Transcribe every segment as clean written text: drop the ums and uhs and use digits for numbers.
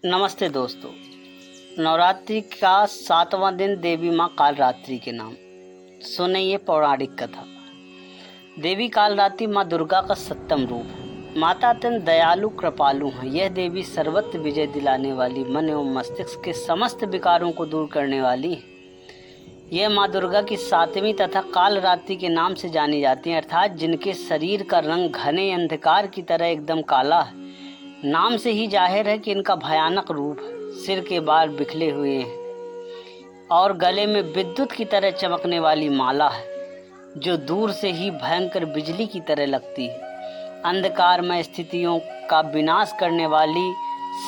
नमस्ते दोस्तों। नवरात्रि का 7वां दिन देवी माँ कालरात्रि के नाम। सुने ये पौराणिक कथा। देवी कालरात्रि माँ दुर्गा का 7वां रूप है। माता अत्यंत दयालु कृपालु हैं। यह देवी सर्वत्र विजय दिलाने वाली, मन एवं मस्तिष्क के समस्त विकारों को दूर करने वाली है। यह माँ दुर्गा की 7वीं तथा कालरात्रि के नाम से जानी जाती हैं, अर्थात जिनके शरीर का रंग घने अंधकार की तरह एकदम काला है। नाम से ही जाहिर है कि इनका भयानक रूप है। सिर के बाल बिखरे हुए हैं और गले में विद्युत की तरह चमकने वाली माला है, जो दूर से ही भयंकर बिजली की तरह लगती है। अंधकारमय स्थितियों का विनाश करने वाली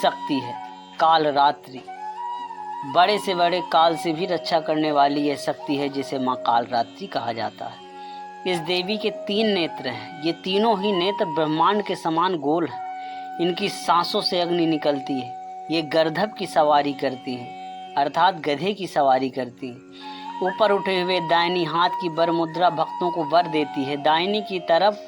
शक्ति है कालरात्रि। बड़े से बड़े काल से भी रक्षा करने वाली यह शक्ति है, जिसे माँ कालरात्रि कहा जाता है। इस देवी के 3 नेत्र हैं। ये तीनों ही नेत्र ब्रह्मांड के समान गोल हैं। इनकी सांसों से अग्नि निकलती है। ये गर्दभ की सवारी करती हैं, अर्थात गधे की सवारी करती हैं। ऊपर उठे हुए दाहिनी हाथ की वर मुद्रा भक्तों को वर देती है। दाहिनी की तरफ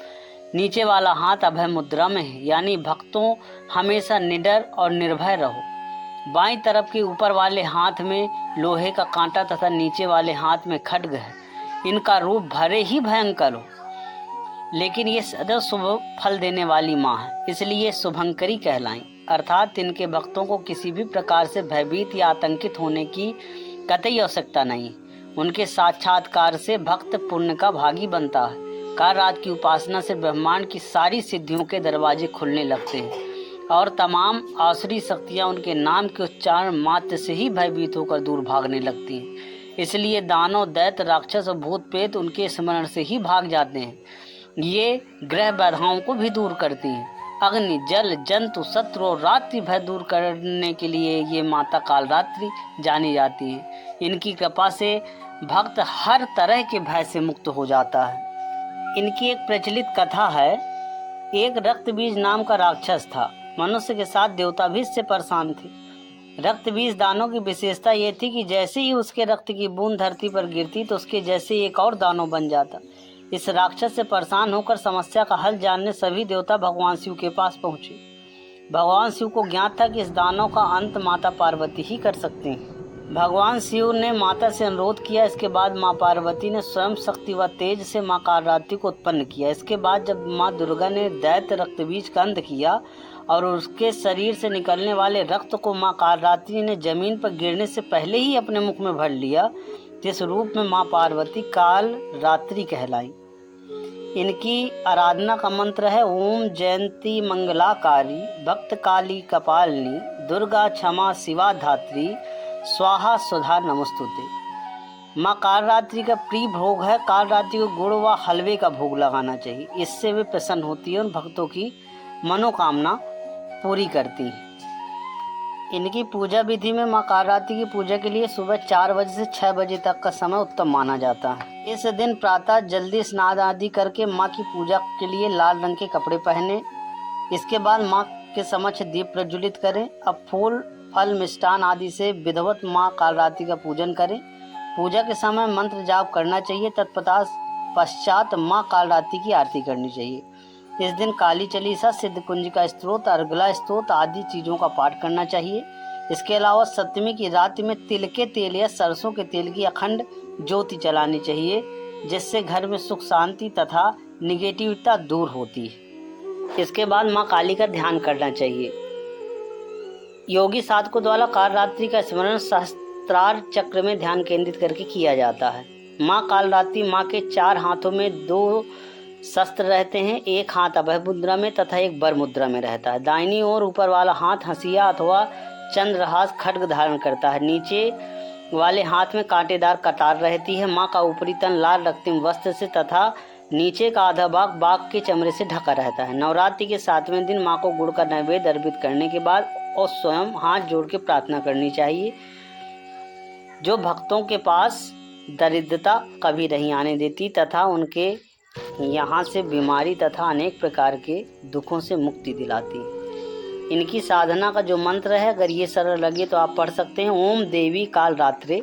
नीचे वाला हाथ अभय मुद्रा में है, यानी भक्तों हमेशा निडर और निर्भय रहो। बाईं तरफ के ऊपर वाले हाथ में लोहे का कांटा तथा नीचे वाले हाथ में खड्ग है। इनका रूप भले ही भयंकर हो, लेकिन ये सदैव शुभ फल देने वाली माँ है, इसलिए शुभंकरी कहलाई। अर्थात इनके भक्तों को किसी भी प्रकार से भयभीत या आतंकित होने की कतई आवश्यकता नहीं। उनके साक्षात्कार से भक्त पुण्य का भागी बनता है। कालरात्रि की उपासना से ब्रह्मांड की सारी सिद्धियों के दरवाजे खुलने लगते हैं और तमाम आसुरी शक्तियाँ उनके नाम के उच्चारण मात्र से ही भयभीत होकर दूर भागने लगती हैं। इसलिए दानव, दैत्य, राक्षस और भूत प्रेत उनके स्मरण से ही भाग जाते हैं। ये ग्रह बाधाओं को भी दूर करती हैं। अग्नि, जल, जंतु, शत्रु और रात्रि भय दूर करने के लिए ये माता कालरात्रि जानी जाती है। इनकी कृपा से भक्त हर तरह के भय से मुक्त हो जाता है। इनकी एक प्रचलित कथा है। एक रक्तबीज नाम का राक्षस था। मनुष्य के साथ देवता भी इससे परेशान थे। रक्तबीज दानव की विशेषता ये थी कि जैसे ही उसके रक्त की बूंद धरती पर गिरती तो उसके जैसे एक और दानव बन जाता। इस राक्षस से परेशान होकर समस्या का हल जानने सभी देवता भगवान शिव के पास पहुंचे। भगवान शिव को ज्ञात था कि इस दानव का अंत माता पार्वती ही कर सकती हैं। भगवान शिव ने माता से अनुरोध किया। इसके बाद माँ पार्वती ने स्वयं शक्ति व तेज से माँ कालरात्रि को उत्पन्न किया। इसके बाद जब माँ दुर्गा ने दैत्य रक्तबीज का अंत किया और उसके शरीर से निकलने वाले रक्त को माँ कालरात्रि ने जमीन पर गिरने से पहले ही अपने मुख में भर लिया, जिस रूप में माँ पार्वती कालरात्रि कहलाई। इनकी आराधना का मंत्र है ओम जयंती मंगलाकारी भक्त काली कपालिनी दुर्गा क्षमा शिवा धात्री स्वाहा सुधा नमस्तुते। माँ कालरात्रि का प्रिय भोग है। कालरात्रि को गुड़ व हलवे का भोग लगाना चाहिए। इससे वे प्रसन्न होती है और भक्तों की मनोकामना पूरी करती है। इनकी पूजा विधि में माँ कालरात्रि की पूजा के लिए सुबह 4 बजे से 6 बजे तक का समय उत्तम माना जाता है। इस दिन प्रातः जल्दी स्नान आदि करके माँ की पूजा के लिए लाल रंग के कपड़े पहने। इसके बाद माँ के समक्ष दीप प्रज्वलित करें। अब फूल, फल, मिष्टान आदि से विधिवत माँ कालरात्रि का पूजन करें। पूजा के समय मंत्र जाप करना चाहिए। तत्पश्चात माँ कालरात्रि की आरती करनी चाहिए। इस दिन काली चालीसा, सिद्ध कुंज का स्तोत्र, अर्गला स्तोत्र आदि चीज़ों का पाठ करना चाहिए। इसके अलावा सप्तमी की रात्रि में तिल के तेल या सरसों के तेल की अखंड ज्योति जलानी चाहिए, जिससे घर में सुख, शांति तथा निगेटिविटी दूर होती है। इसके बाद माँ काली का ध्यान करना चाहिए। योगी साधकों द्वारा कालरात्रि का स्मरण सहस्त्रार चक्र में ध्यान केंद्रित करके किया जाता है। माँ कालरात्रि माँ के 4 हाथों में 2 शस्त्र रहते हैं। एक हाथ अभय मुद्रा में तथा एक वर मुद्रा में रहता है। दाहिनी ओर ऊपर वाला हाथ हंसिया अथवा चंद्रहास खड्ग धारण करता है। नीचे वाले हाथ में कांटेदार कटार रहती है। माँ का ऊपरी तन लाल रक्तिम वस्त्र से तथा नीचे का आधा भाग बाघ के चमड़े से ढका रहता है। नवरात्रि के 7वें दिन माँ को गुड़ का नैवेद्य अर्पित करने के बाद और स्वयं हाथ जोड़ के प्रार्थना करनी चाहिए, जो भक्तों के पास दरिद्रता कभी नहीं आने देती तथा उनके यहाँ से बीमारी तथा अनेक प्रकार के दुखों से मुक्ति दिलाती है। इनकी साधना का जो मंत्र है, अगर ये सरल लगे तो आप पढ़ सकते हैं। ओम देवी कालरात्रे